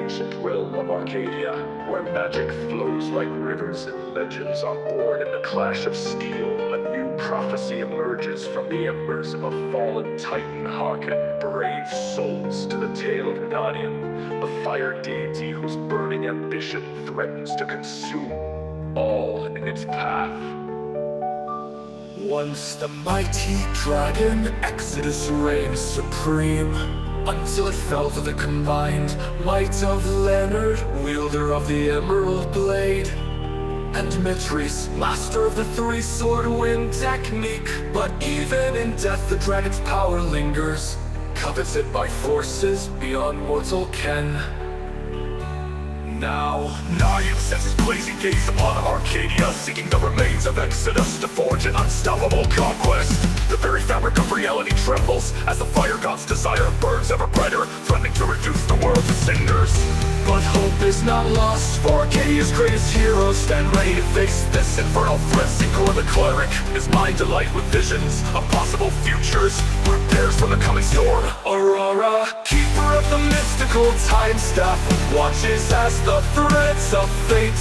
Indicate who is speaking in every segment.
Speaker 1: ancient realm of Arcadia, where magic flows like rivers and legends are born in the clash of steel. A new prophecy emerges from the embers of a fallen titan. Hearken, brave souls, to the tale of Nárion, the fire deity whose burning ambition threatens to consume all in its path. Once the mighty dragon Exodus reigned supreme, until it fell to the combined might of Leonard, wielder of the Emerald Blade, and Mitris, master of the three-sword wind technique. But even in death the dragon's power lingers, coveted by forces beyond mortal ken. Now, Nárion sets his blazing gaze upon Arcadia, seeking the remains of Exodus to forge an unstoppable conquest. The very fabric of reality trembles as the fire god's desire burns ever brighter, threatening to reduce the world to cinders. But hope is not lost, for Arcadia's greatest heroes stand ready to face this infernal threat. Syncor the cleric, his mind alight with visions of possible futures, prepares for the coming storm. Aurora, keeper of the mystical time staff, watches as the threads of fate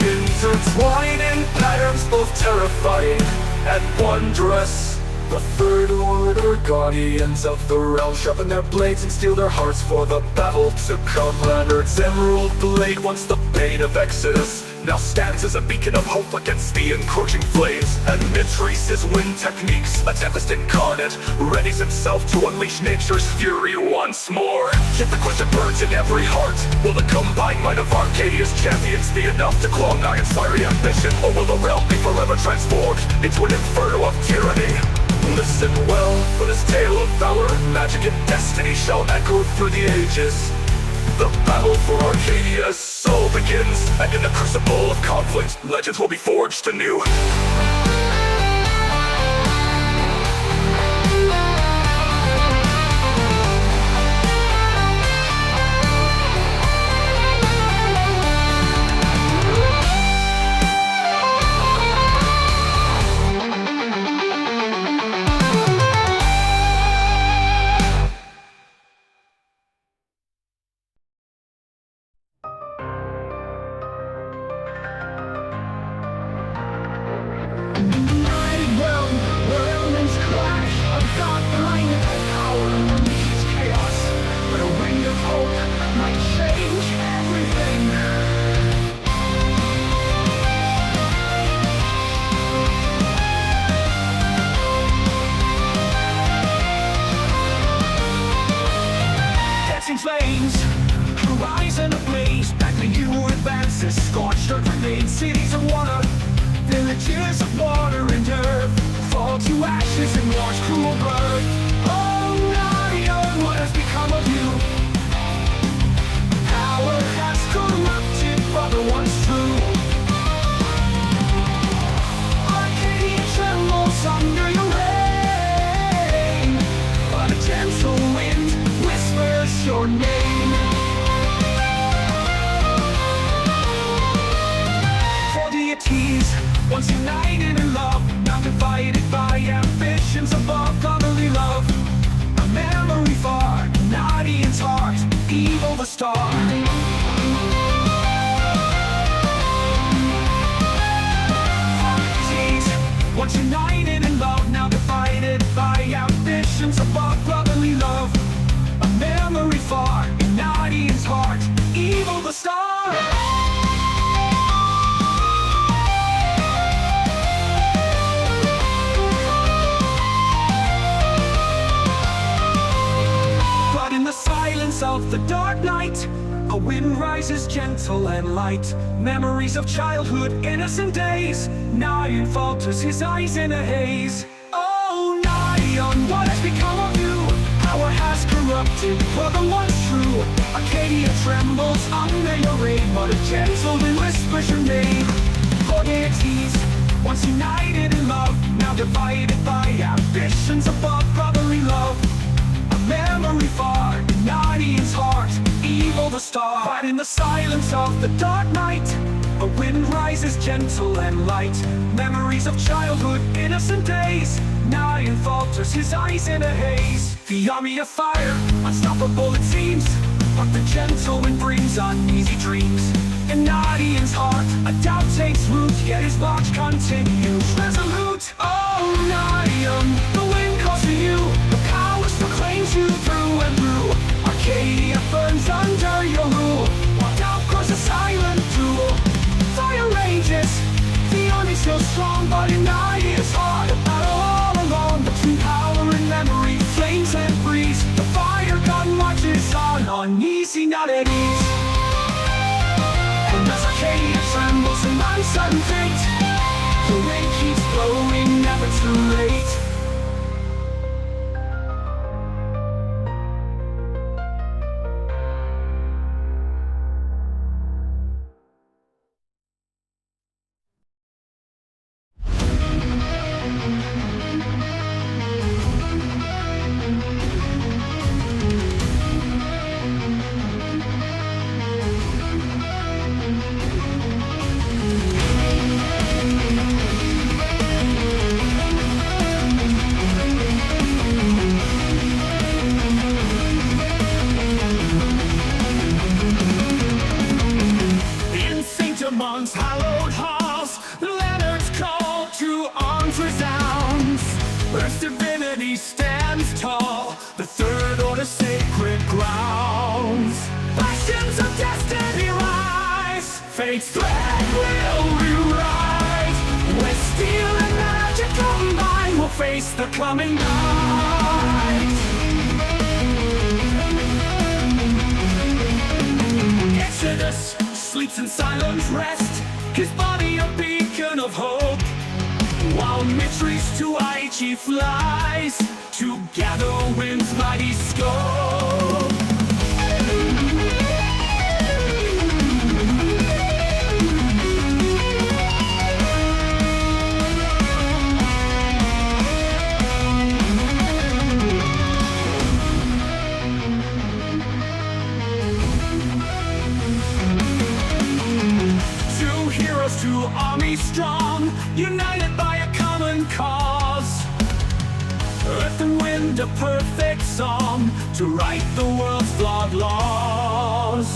Speaker 1: intertwine in patterns both terrifying and wondrous. The Third Order guardians of the realm sharpen their blades and steel their hearts for the battle to come. Leonard's Emerald Blade, once the bane of Exodus, now stands as a beacon of hope against the encroaching flames. And Mitris' wind techniques, a tempest incarnate, readies himself to unleash nature's fury once more. Yet the question burns in every heart: will the combined might of Arcadia's champions be enough to quell Nárion's fiery ambition? Or will the realm be forever transformed into an inferno of tyranny? Listen well, for this tale of valor and magic and destiny shall echo through the ages. The battle for Arcadia's soul begins, and in the crucible of conflict, legends will be forged anew.
Speaker 2: Flames, horizon ablaze, battling new advances, scorched earth remains, cities of water, villages of water and earth, fall to ashes in war's cruel birth. Oh Nárion, what has become of you? Power has corrupted brother once true. Arcadia trembles under your reign, but a gentle wind whispers your name. For deities, once united in love, now divided by ambitions above brotherly love. A memory far, Nárion's heart, evil the star. For deities, once united in love, now divided by ambitions above brotherly love. A memory far, in Nárion's heart, evil the star. But in the silence of the dark night, a wind rises gentle and light. Memories of childhood, innocent days. Nárion falters, his eyes in a haze. Oh Nárion, what has become of you? Power has corrupted, brother once true. Arcadia trembles under your reign, but a gentle wind whispers your name. For deities, once united in love, now divided by ambitions above brotherly love. A memory far, in Nárion's heart, evil the star. But in the silence of the dark night, a wind rises gentle and light. Memories of childhood, innocent days. Nárion falters, his eyes in a haze. The army of fire, unstoppable it seems, but the gentle wind brings his uneasy dreams. In Nárion's heart, a doubt takes root, yet his march continues resolute. Oh, Nárion, the wind calls to you, the powers proclaims you through and through. Arcadia burns under your rule, while doubt grows a silent duel. Fire rages, the army's still strong, but in Nárion's heart, a battle all along between power and memory, flames and breeze. The fire god marches on, uneasy, not at ease. And as Arcadia trembles in uncertain fate, the wind keeps blowing, never too late. Amongst hallowed halls, the Leonard's call to arms resounds. Earth's divinity stands tall, the third order's sacred grounds. Bastions of Destiny rise, fate's thread will rewrite. When steel and magic combine, we'll face the coming night. Exodus sleeps in silent rest, his body a beacon of hope, while Mitris to Aichi flies, to gather wind's mighty scope. Two armies strong, united by a common cause. Earth and wind, a perfect song to right the world's flawed laws.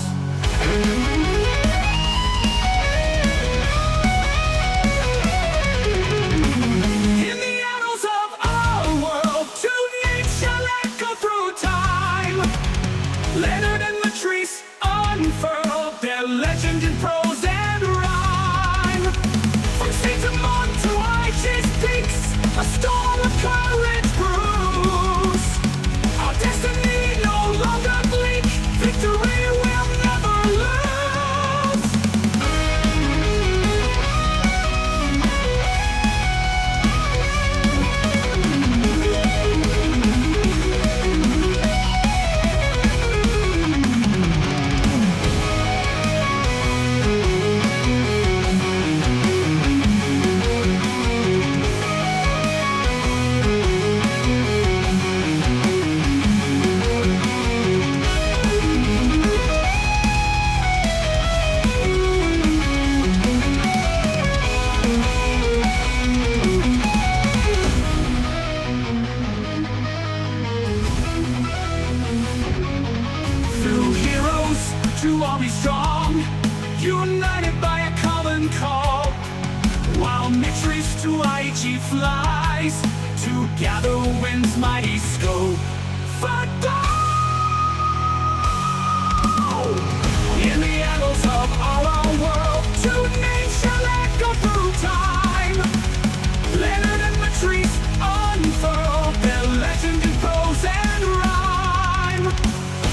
Speaker 2: In the annals of our world, two names shall echo through time. Leonard and Mitris unfurl their legend in prose and rhyme. From Saint-Amand to Aichi's peaks, a storm of courage brews. Our destiny no longer bleak, victory will never lose. To all be strong, united by a common call, while Mitris to Aichi flies, to gather wind's mighty scope. For gold! In the annals of our world, two names shall echo through time. Leonard and Mitris unfurl their legend in prose and rhyme.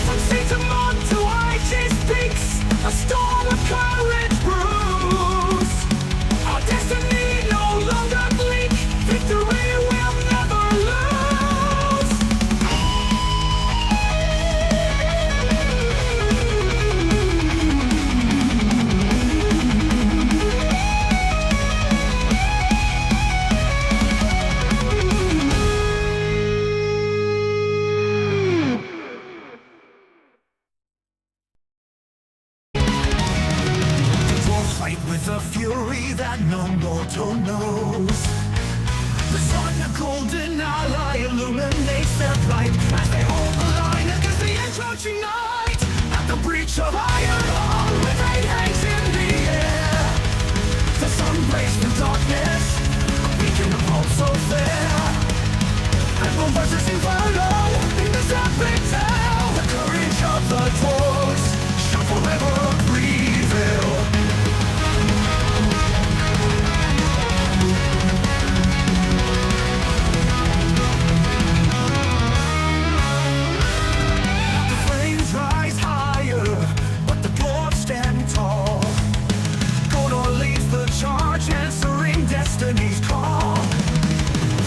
Speaker 2: From Saint-Amand to Aichi's peaks, a storm of courage brews. Our destiny no longer bleak, victory will never lose. Fight with a fury that no mortal knows. The sun, a golden ally, illuminates their plight as they hold the line against the encroaching night at the breach of Ironhold. fair. And one versus inferno in this epic tale. The courage of the dwarves shall forever prevail. The flames rise higher, but the dwarves stand tall. Gondor leads the charge, answering Destiny's call.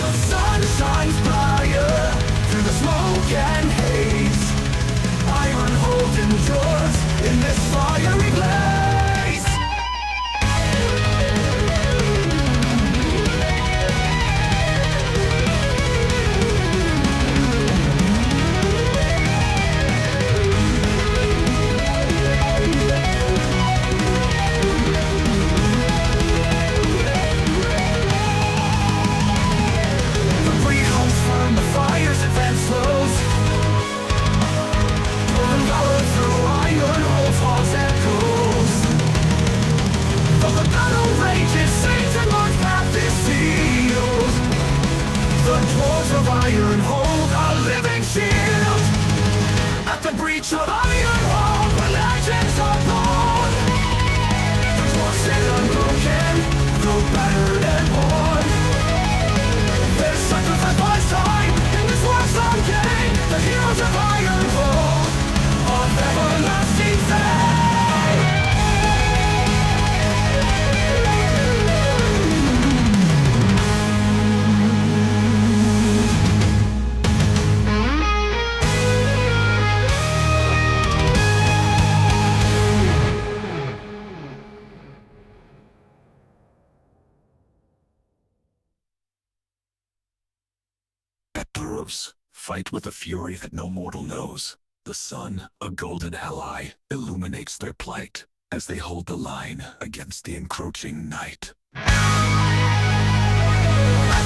Speaker 2: The sun shines brighter through the smoke and haze. Ironhold endures in this fiery blaze. The breed holds firm, the fire's advance slows. Golden valor through Ironhold's halls echoes. Though the battle rages, Satan Lord's path is sealed. The dwarves of Ironhold, a living shield. At the breach of Ironhold, where legends are born. The dwarves stand unbroken, though battered and worn. Their sacrifice buys time in this war's long game. The heroes of Ironhold, of everlasting fame.
Speaker 1: Heroes fight with a fury that no mortal knows. The sun, a golden ally, illuminates their plight as they hold the line against the encroaching night.
Speaker 2: At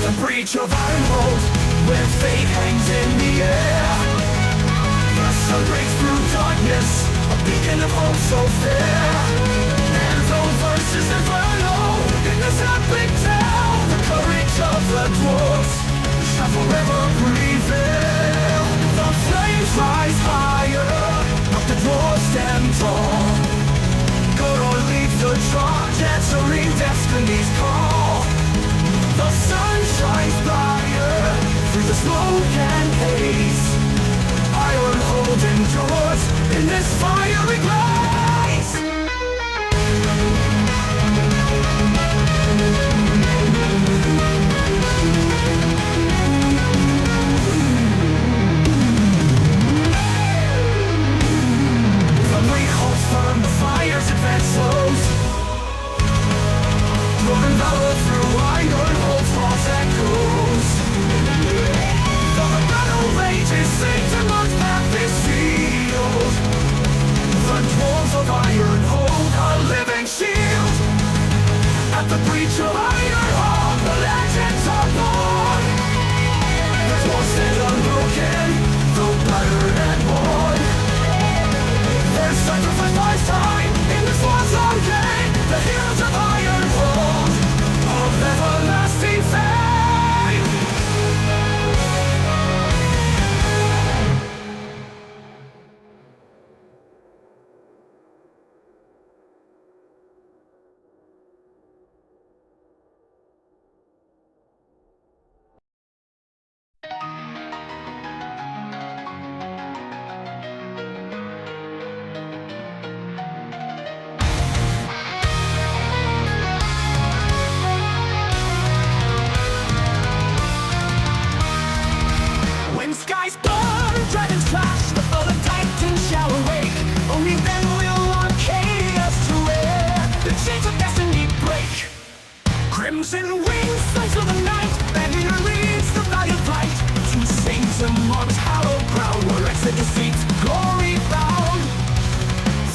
Speaker 2: the breach of Ironhold, where fate hangs in the air, the sun breaks through darkness, a beacon of hope so fair. And though versus inferno in this epic tale, the courage of the dwarves shall forever prevail. The flames rise higher, but the dwarves stand tall. Gondor leads the charge, answering Destiny's call. The sun shines brighter through the smoke and haze. Ironhold endures in this fiery blaze. The breed holds firm, the fire's advance slows. Golden valor through Ironhold's halls echoes. Though the battle rages, Satan Lord's path is sealed. The dwarves of Ironhold, a living shield. At the breach of Ironhold, the legends are born. The dwarves stand unbroken, though battered and worn. Their sacrifice buys time in this war's long game. The heroes of Ironhold, of everlasting fame. When skies burn, dragons clash, the fallen titans shall awake. Only then will Arcadia swear the chains of destiny break. Crimson wings fly through the night, and here leads the valiant fight. To saints among hallowed ground, where Exodus defeats glory bound.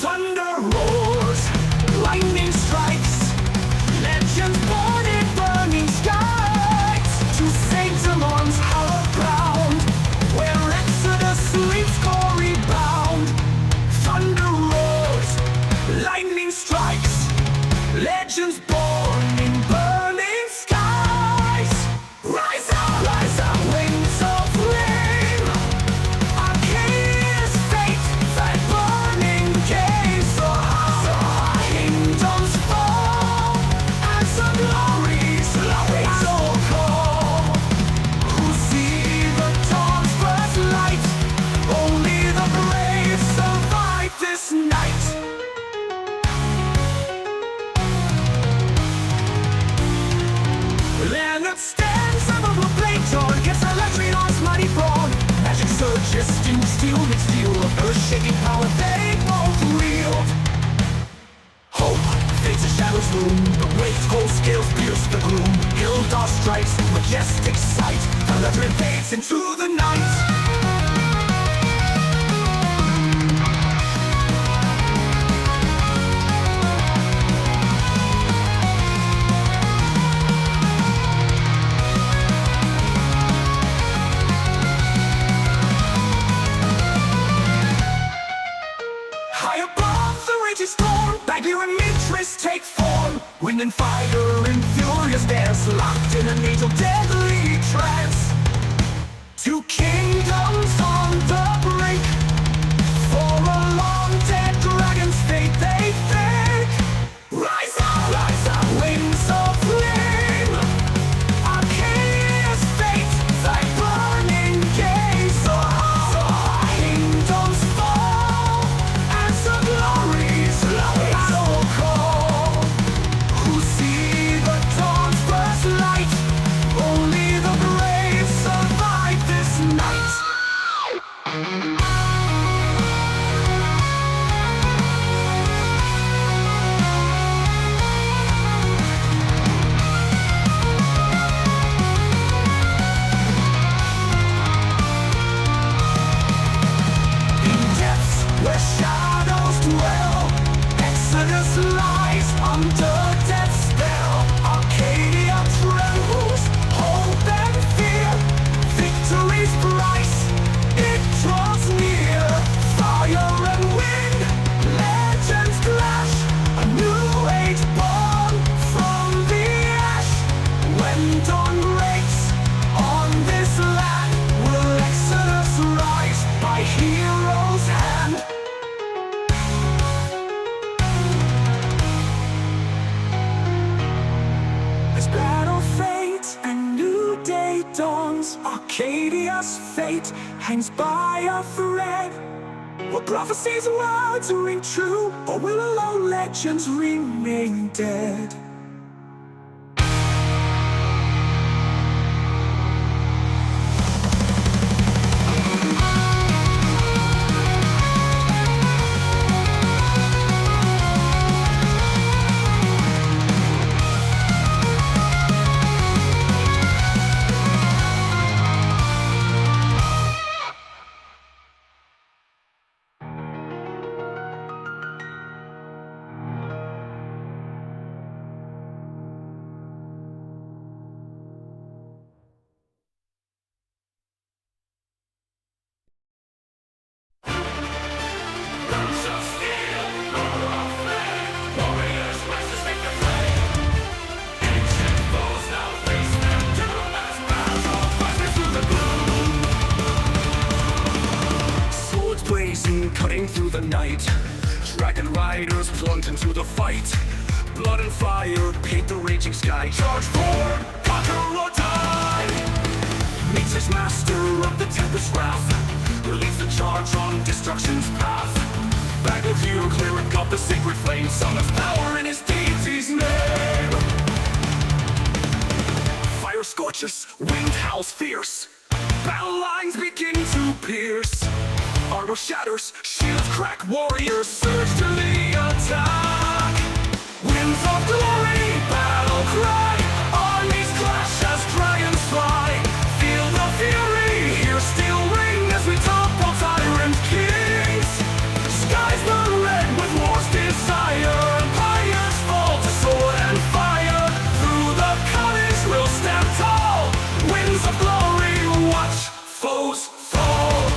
Speaker 2: Thunder roars, lightning strikes, legends born in burning skies. To saints among hallowed ground, where Exodus sleeps glory bound. Thunder roars, lightning strikes, legends born in burning skies. Rise up! High above the raging storm, Bagheera and Mitris take form. Wind and fire in furious dance, locked in an age of deadly trance. Two kingdoms on the brink, for a long dead dragon's fate they think. Rise up, wings of flame, Arcadia's fate, thy burning gaze. Kingdoms fall as the glories battle call. Who see the dawn's first light, only the brave survive this night. Where shadows dwell, Exodus lies under death's spell. Arcadia trembles, hope and fear. Victory's price, it draws near. Fire and wind, legends clash. A new age born from the ash. When dawn breaks on this land, will Exodus rise by heroes' hand? Battle fades and new day dawns. Arcadia's fate hangs by a thread. Will prophecy's words ring true, or will alone legends remain dead? Cutting through the night, dragon riders plunged into the fight. Blood and fire paint the raging sky. Charge forward, conquer or die. Meets his master of the tempest's wrath, relieves the charge on destruction's path. Back with you, clearing up the sacred flame, summons power in his deity's name. Fire scorches, wind howls fierce, battle lines begin to pierce. Armor shatters, shields crack, warriors surge to the attack. Winds of glory, battle cry, armies clash as dragons fly. Feel the fury, hear steel ring as we topple tyrant kings. Skies burn red with war's desire, empires fall to sword and fire. Through the cottage we'll stand tall, winds of glory watch foes fall.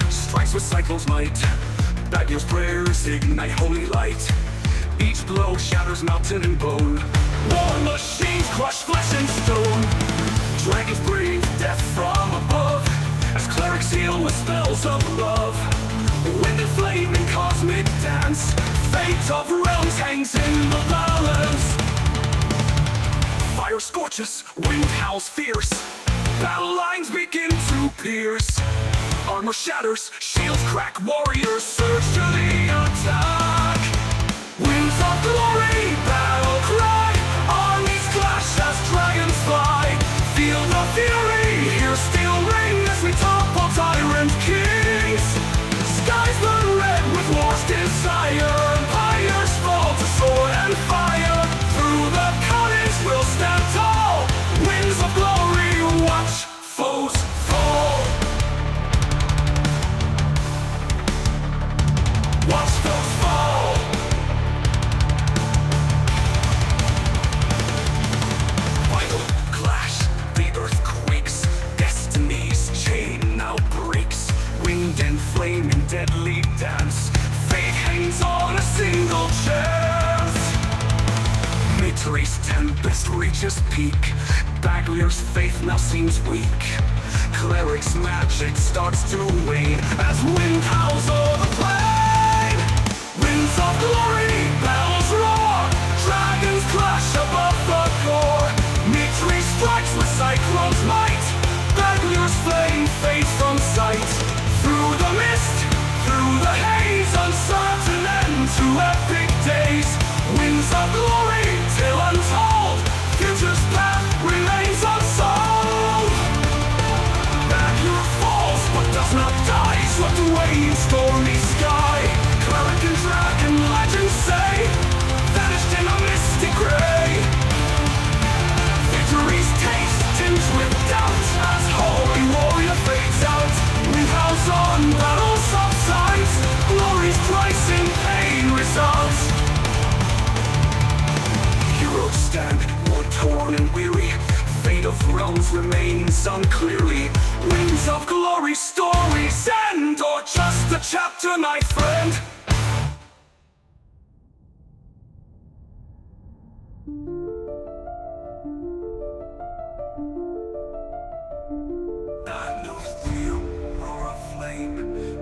Speaker 2: Strikes with cyclone's might, Bagheera's prayers ignite holy light. Each blow shatters mountain and bone, war machines crush flesh and stone. Dragons breathe death from above, as clerics heal with spells of love. Wind and flame in cosmic dance, fate of realms hangs in the balance. Fire scorches, wind howls fierce, battle lines begin to pierce. Armor shatters, shields crack, warriors surge to the attack. Winds of glory, battle cry, armies clash as dragons fly. Feel the fury, hear steel ring as we topple tyrant kings. Skies burn red with war's desire, empires fall to sword and fire. Through the cottage we'll stand tall, winds of glory watch foes fall. Watch foes fall. wind and flame in deadly dance. Fate hangs on a single chance. Misery's tempest reaches peak. Bagler's faith now seems weak. Cleric's magic starts to wane as wind howls o'er the plain. Winds of glory, bells roar, dragons clash above the core. Misery strikes with cyclone's might. Bagler's flame fades from sight. Through the mist, through the haze, uncertain end to epic days. Winds of glory, till untold, future's path remains unsolved. Bagler falls, but does not die, swept away in stormy sky. Cleric and dragon legends say, vanished in a misty gray. Victory's taste tinged with doubt, as holy warrior fades out. Wind howls on, battle subsides, glory's price in pain results. Heroes stand, war torn and weary. Fate of realms remains unclearly. Winds of glory, stories end, or just a chapter, my friend. A new wheel, roar of flame.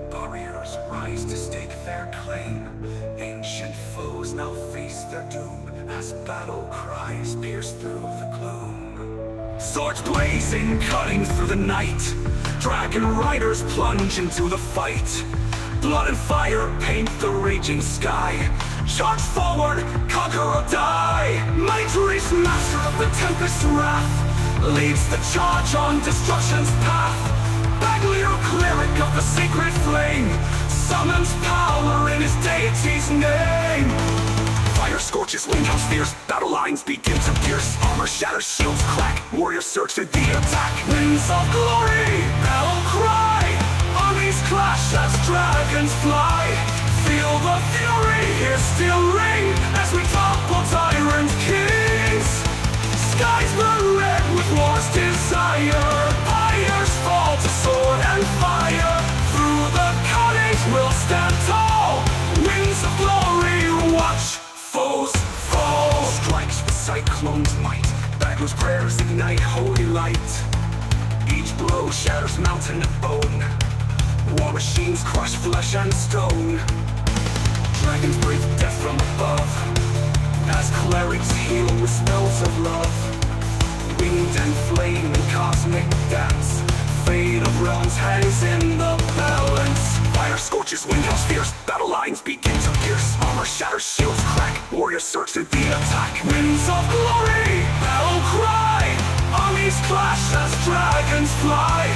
Speaker 2: Barriers rise to stake their claim. Ancient foes now face their doom as battle cries pierce through the gloom. Swords blazing, cutting through the night. Dragon riders plunge into the fight. Blood and fire paint the raging sky. Charge forward, conquer or die. Mighty's master of the tempest's wrath leads the charge on destruction's path. Bagler, cleric of the sacred flame, summons power in his deity's name. Fire scorches, wind howls fierce, battle lines begin to pierce. Armor shatters, shields crack, warriors surge to the attack. Winds of glory, battle cry, armies clash as dragons fly. Feel the fury, hear steel ring, as we topple tyrant kings. Skies burn red with war's desire, pyres fall to sword and fire. Through the cottage we'll stand tall, winds of glory watch foes fall. Strikes with cyclone's might, Bagler's prayers ignite holy light. Each blow shatters mountain and bone, war machines crush flesh and stone. Dragons breathe death from above, as clerics heal with spells of love. Wind and flame and cosmic dance, fate of realms hangs in the balance. Fire scorches, wind howls fierce, battle lines begin to pierce. Armor shatters, shields crack, warriors surge to the attack. Winds of glory, battle cry, armies clash as dragons fly.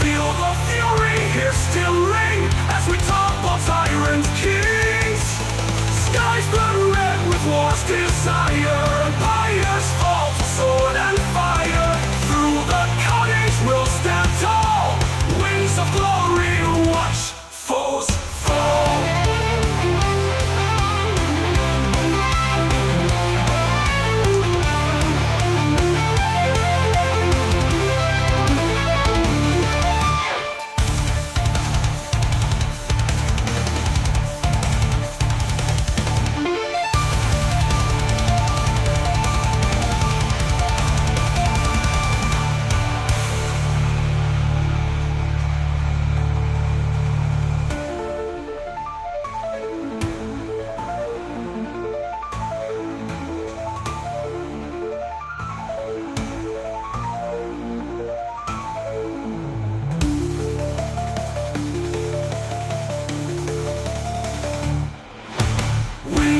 Speaker 2: Feel the fury, hear steel ring, as we topple tyrant kings. Skies burn red with war's desire, pyres fall to sword and fire. Through the cottage we'll stand tall, winds of glory watch foes fall.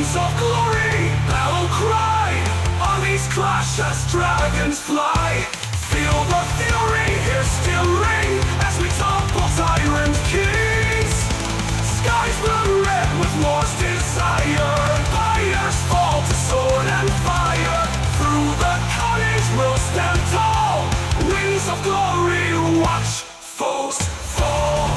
Speaker 2: Of glory, battle cry, armies clash as dragons fly. Feel the fury, hear steel ring, as we topple tyrant kings. Skies burn red with war's desire, pyres fall to sword and fire. Through the cottage we'll stand tall, winds of glory watch foes fall.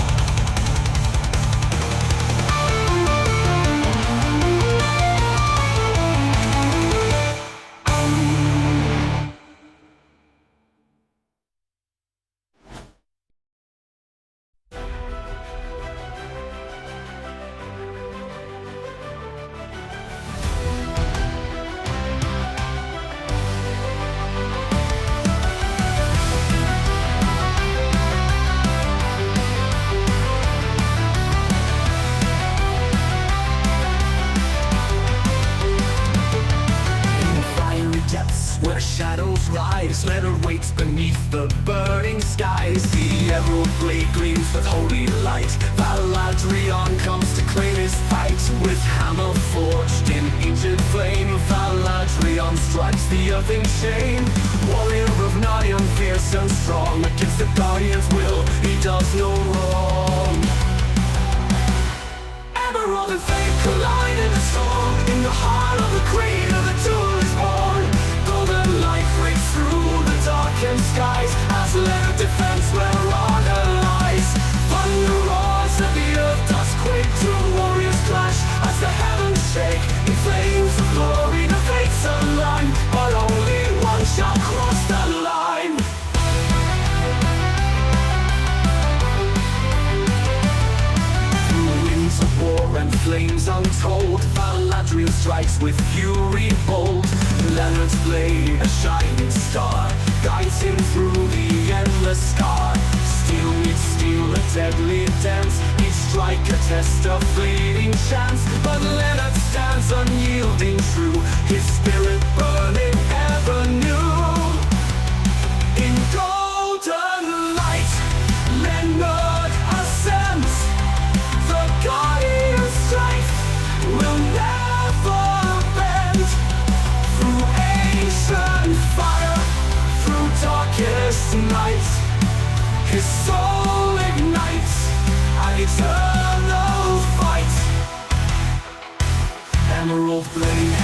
Speaker 2: the burning skies. The emerald blade gleams with holy light. Valadrion comes to claim his fight. With hammer forged in ancient flame, Valadrion strikes the earthing chain. Warrior of Nárion, fierce and strong, against the Guardian's will, he does no wrong. Emerald and fate collide in a storm. In the heart of the crater, the duel is born. Golden light breaks through the darkened skies, as letter defense where honor lies. Thunder roars and the earth does quake. Two warriors clash as the heavens shake. In flames of glory the fates align, but only one shall cross the line. War and flames untold, Valadrion strikes with fury bold. Leonard's blade, a shining star, guides him through the endless scar. Steel meets steel, a deadly dance, each strike a test of fleeting chance. But Leonard stands unyielding true, his spirit burning ever new. In golden light, Leonard ascends. The Guardian's strength will never bend. Through ancient fire, through darkest night, his soul ignites an eternal fight. Emerald blade,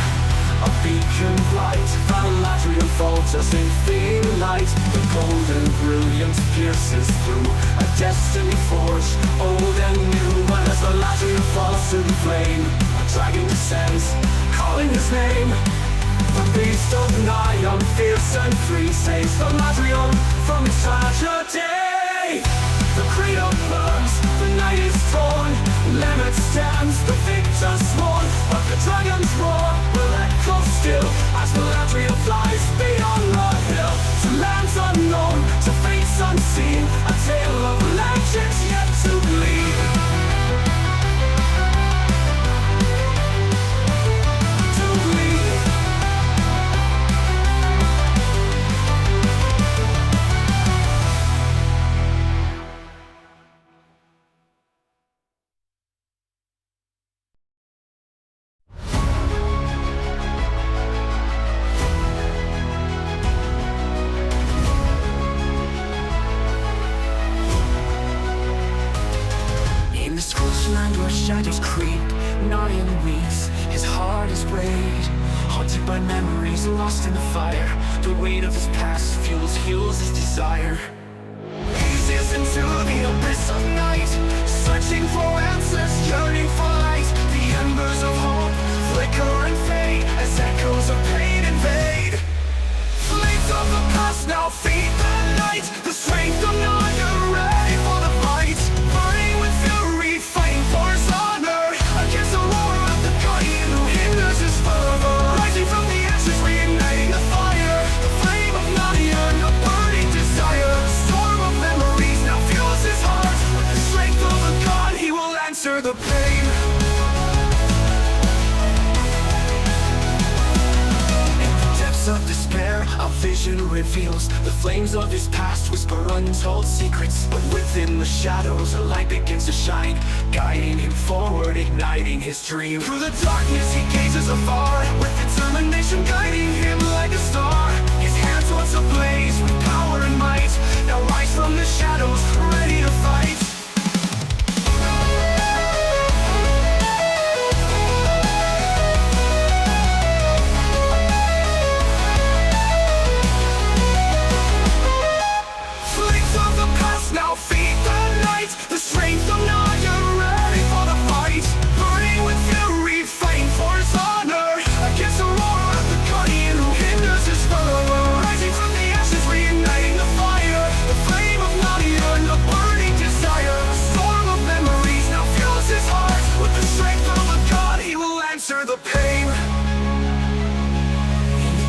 Speaker 2: a beacon bright, Valadrion falters in thin light. The golden brilliance pierces through a destiny forged, old and new. But as Valadrion falls to the flame, a dragon descends, calling his name. The beast of Nárion, fierce and free, saves Valadrion from his tragedy. The cradle burns, the night is torn. Leonard stands, the victor sworn. But the dragon's roar will echo still, as Valadrion flies beyond the hill. To lands unknown, to fates unseen, a tale of legends yet to bleed. Shadows creep, Nárion weeps, his heart is weighed. Haunted by memories lost in the fire, the weight of his past heals his desire. Gazes into the abyss of night, searching for answers, yearning for light. The embers of hope flicker and fade, as echoes of pain invade. Flames of the past now feed the night, the strength of Nárion ready for the fight. Burning with fury, fighting for his honor, against the roar of the Guardian who hinders his fervor. Rising from the ashes, reigniting the fire, the flame of Nárion, a burning desire. The storm of memories now fuels his heart, with the strength of a god he will answer the pain. Of despair, a vision reveals the flames of his past whisper untold secrets. But within the shadows a light begins to shine, guiding him forward, igniting his dream. Through the darkness he gazes afar, with determination guiding him like a star. His hands once ablaze with power and might, now rise from the shadows, ready to fight. Now feed the night, the strength of Nárion ready for the fight. Burning with fury, fighting for his honor, against the roar of the Guardian who hinders his fervor. Rising from the ashes, reigniting the fire, the flame of Nárion, a burning desire. A storm of memories now fuels his heart, with the strength of a god he will answer the pain.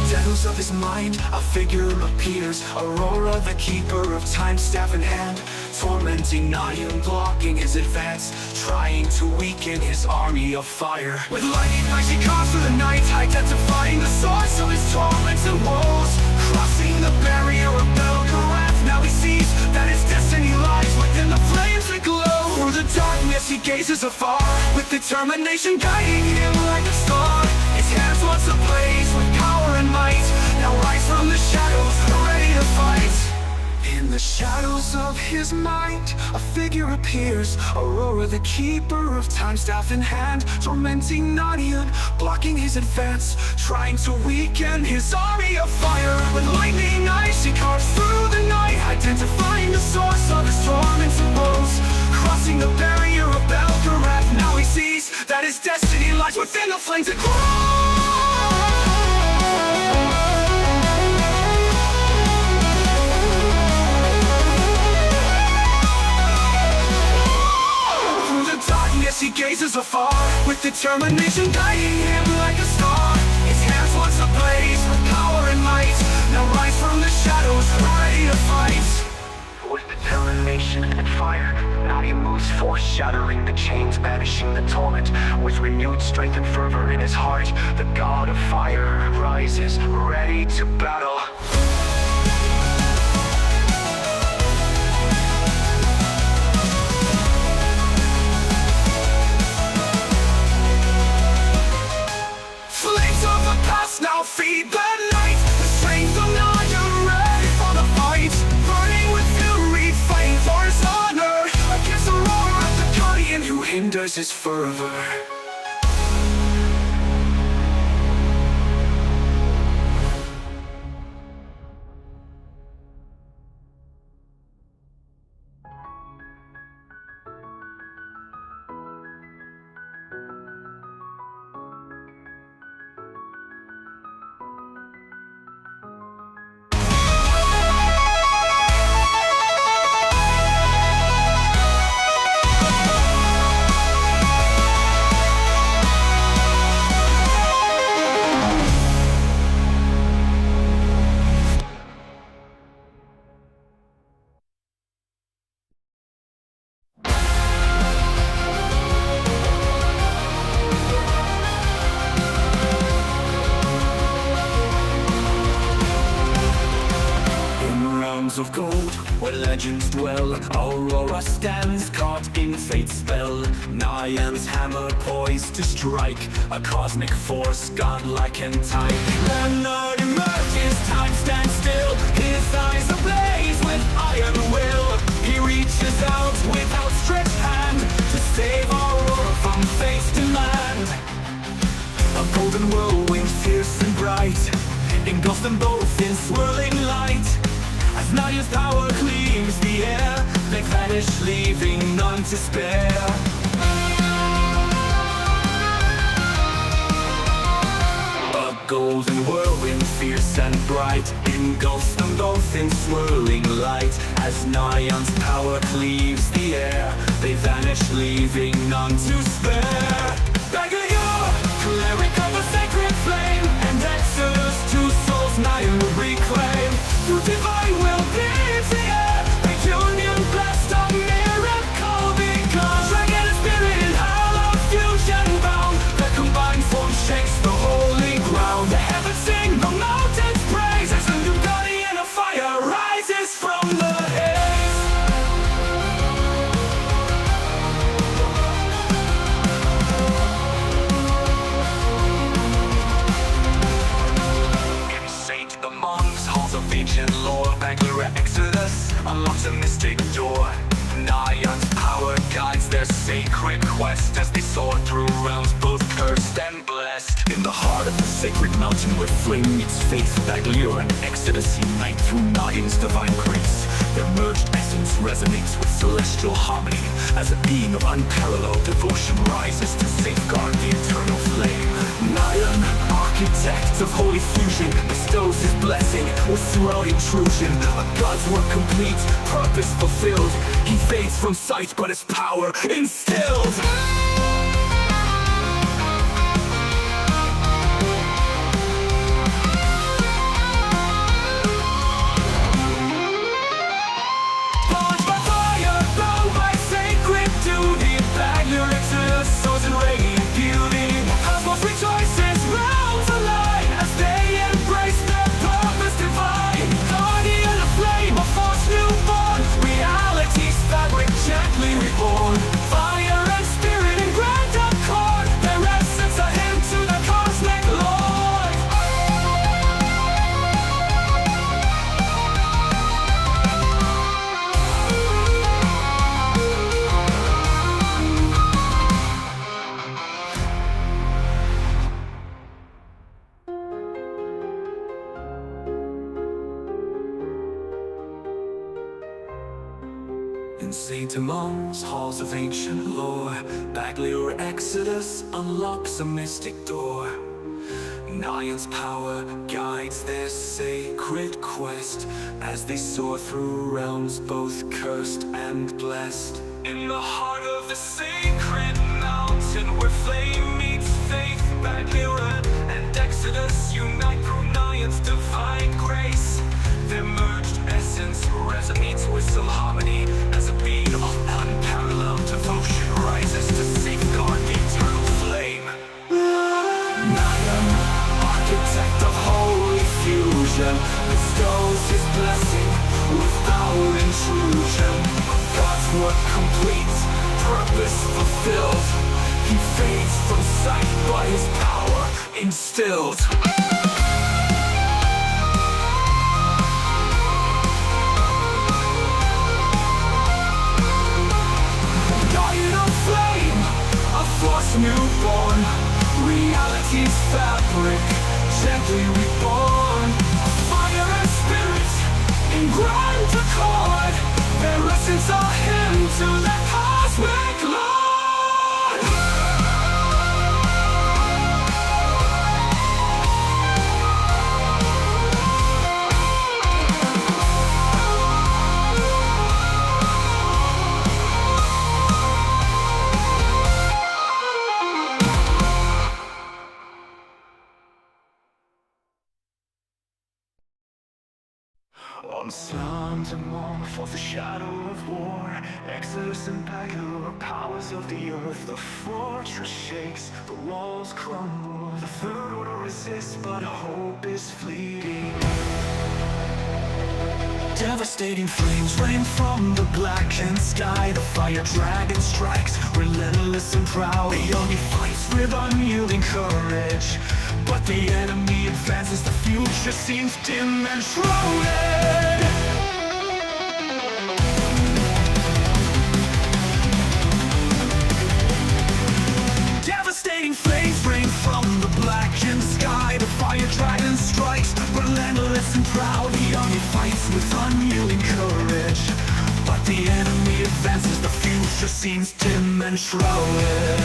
Speaker 2: Depths of his mind, a figure appears, Aurora, the keeper of time, staff in hand, tormenting Nárion, blocking his advance, trying to weaken his army of fire. With lightning flash he calls through the night, identifying the source of his torments and woes, crossing the barrier of Belgherath. sees that his destiny lies within the flames that glow. Through the darkness he gazes afar, with determination guiding him like a star. His hands once ablaze with power and might, now rise from the shadows, ready to fight. In the shadows of his mind, a figure appears, Aurora, the keeper of time, staff in hand, tormenting Nárion, blocking his advance, trying to weaken his army of fire. With lightning eyes she carves through the night, identifying the source of his torment's woes. Crossing the barrier of Belgherath, now he sees that his destiny lies within the flames that grow. He gazes afar, with determination guiding him like a star. His hands once ablaze with power and might, now rise from the shadows, ready to fight. With determination and fire, now he moves forth, shattering the chains, banishing the torment. With renewed strength and fervor in his heart, the god of fire rises, ready to battle. Now feed the night, the strength of Nárion, ready for the fight. Burning with fury, fighting for his honor, against the roar of the guardian who hinders his fervor. Of gold, where legends dwell, Aurora stands caught in fate's spell. Nárion's hammer poised to strike, a cosmic force godlike and tight. Leonard emerges, time stands still, his eyes ablaze with iron will. He reaches out with outstretched hand to save Aurora from fate's demand. A golden whirlwind, fierce and bright, engulfs them both in swirling light. As Nárion's power cleaves the air, they vanish, leaving none to spare. A golden whirlwind, fierce and bright, engulfs them both in swirling light. As Nárion's power cleaves the air, they vanish, leaving none to spare. Belgherath, cleric of a sacred flame, and Exodus, two souls Nárion will reclaim. Through divine will pierce the air, a union blessed, a miracle begun. Dragon and spirit in hollow fusion bound, the combined form shakes the holy ground. The heavens sing, the mountains praise, as a new guardian of fire rises from the haze. In Saint Amon's halls of ancient lore, Belgherath Exodus unlocks a mystic door. Nárion's power guides their sacred quest, as they soar through realms both cursed and blessed. In the heart of the sacred mountain where flame meets faith, Belgherath and Exodus unite through Nárion's divine grace. Their merged essence resonates with celestial harmony, as a being of unparalleled devotion rises to safeguard the eternal flame. Nárion, architect of holy fusion, bestows his blessing without intrusion. A god's work complete, purpose fulfilled. He fades from sight, but his power instilled. Bound by fire, bound by sacred duty, Belgherath soars in radiant beauty. Cosmos rejoices, realms align, as they embrace their purpose divine. Guardian of flame, a force newborn. amongst halls of ancient lore, Belgherath Exodus unlocks a mystic door. Nárion's power guides their sacred quest as they soar through realms both cursed and blessed. In the heart of the sacred mountain where flame meets faith, Belgherath and Exodus unite through Nárion's divine grace. Their merged essence resonates with some harmony as a beat of unparalleled devotion rises to safeguard the eternal flame. Nárion, architect of holy fusion, bestows his blessing without intrusion. God's work complete, purpose fulfilled. He fades from sight, but his power instilled. Force newborn, reality's fabric, gently reborn. Fire and spirit in grand accord, their essence are hymn to the cosmic Lord.
Speaker 1: On sun to mourn forth the shadow of war, Exodus and Belgherath, powers of the earth. The fortress shakes, the walls crumble. The third order resists, but hope is fleeting. Devastating flames rain from the blackened sky. The fire dragon strikes, relentless and proud. The army fights with unyielding courage, but the enemy advances. The future seems dim and shrouded. Devastating flames rain from the blackened sky. The fire dragon strikes, relentless and proud. The army fights with unyielding courage, but the enemy advances. The future seems dim and shrouded.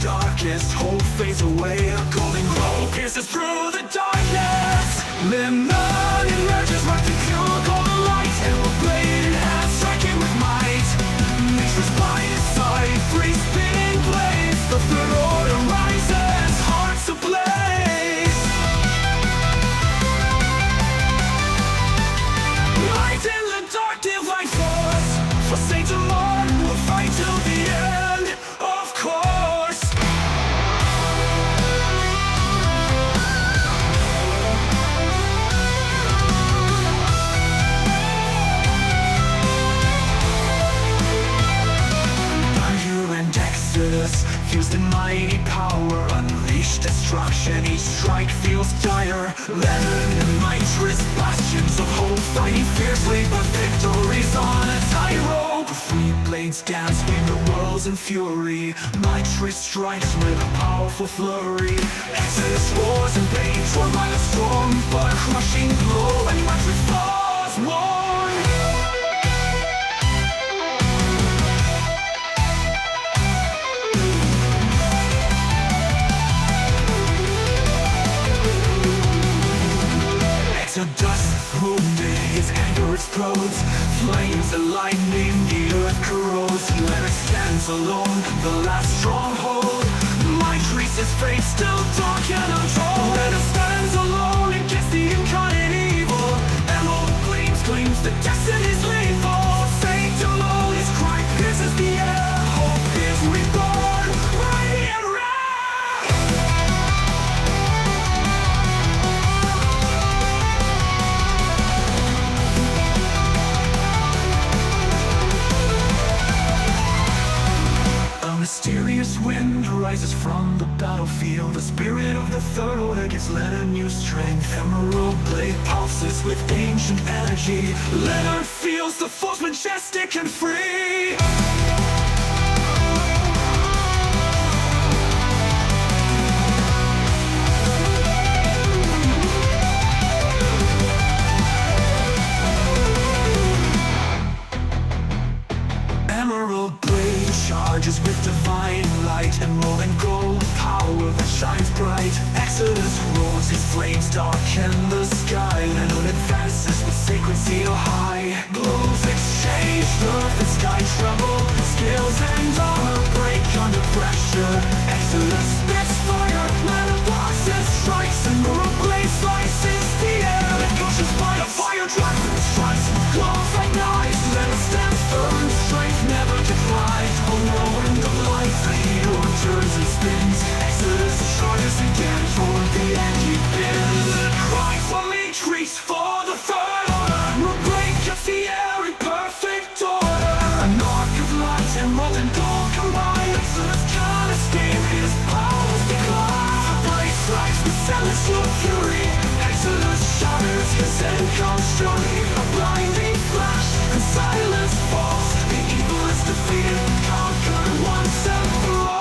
Speaker 1: Darkest hope fades away, a golden glow pierces through the darkness. Limnum emerges right to pure golden light, and a blade in hand striking with might. Nature's by his side, three spinning blades. The third order rises, hearts ablaze. Light in the dark, divine force. For Saint Martin will fight till the end, of course. Fused in mighty power, unleashed destruction. Each strike feels dire. Leonard and Nitrous, bastions of hope, fighting fiercely, but victory's on a tightrope. Three blades dance, leave the worlds in fury. Nitrous strikes with a powerful flurry. Exodus wars and blades were by the storm, but a crushing blow, and Nitrous falls worn. To dust wounded, his anger explodes. Flames and lightning, the earth corrodes. Leonard stands alone, the last stronghold. Nitrous' fate still dark and untold. Leonard stands alone against the incarnate evil. Emerald gleams the destiny's lethal. Fate alone, his cry pierces the air. Hope is reborn, mighty and rare. Mysterious wind rises from the battlefield. The spirit of the third order gives Leonard new strength. Emerald blade pulses with ancient energy. Leonard feels the force majestic and free.
Speaker 2: emerald and gold, power that shines bright. Exodus roars, his flames darken the sky. Nárion advances with sacred zeal high. Blows exchange, earth and sky tremble. Scales and armor break under pressure. Exodus spits fire, letterboxes strikes, and emerald blade slices the air. It pushes by the fire dragon strikes, glows like knives. Metal stands firm, strength never declines. A whirlwind of light, the hero turns and spins. Exodus charges again, toward the end he bends. Cry for me, trees for the third order. Will break up the air in perfect order. An arc of light and molten gold combine. Exodus can't escape his powers decline. The blade strikes with celestial fury. Exodus shatters his end comes surely. A blinding flash and silence falls. The evil is defeated, conquered once and for all.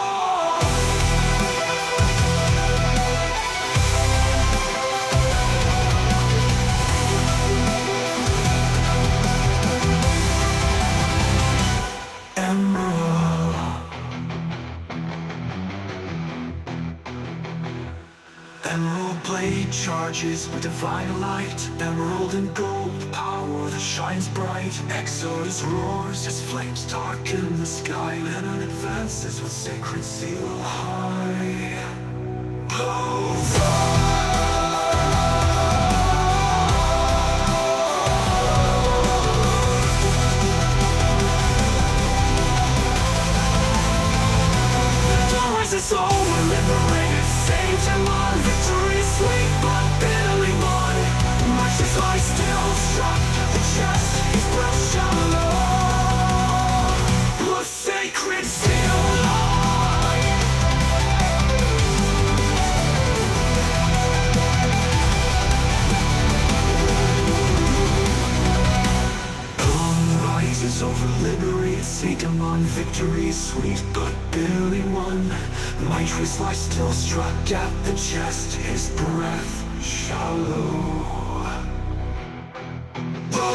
Speaker 2: Emerald blade charges with divine light. Emerald and gold, power that shines bright. Exodus roars as flames darken the sky. Nárion advances with sacred zeal high. It's over, liberated, saved and won. Victory sweet but bitterly won. Righteous light still struck the chest. His breath shallow. Blood sacred seal high. Dawn rises over liberated Satan on. Victory sweet but bitterly won. Righteous light still struck at the chest. His breath shallow. The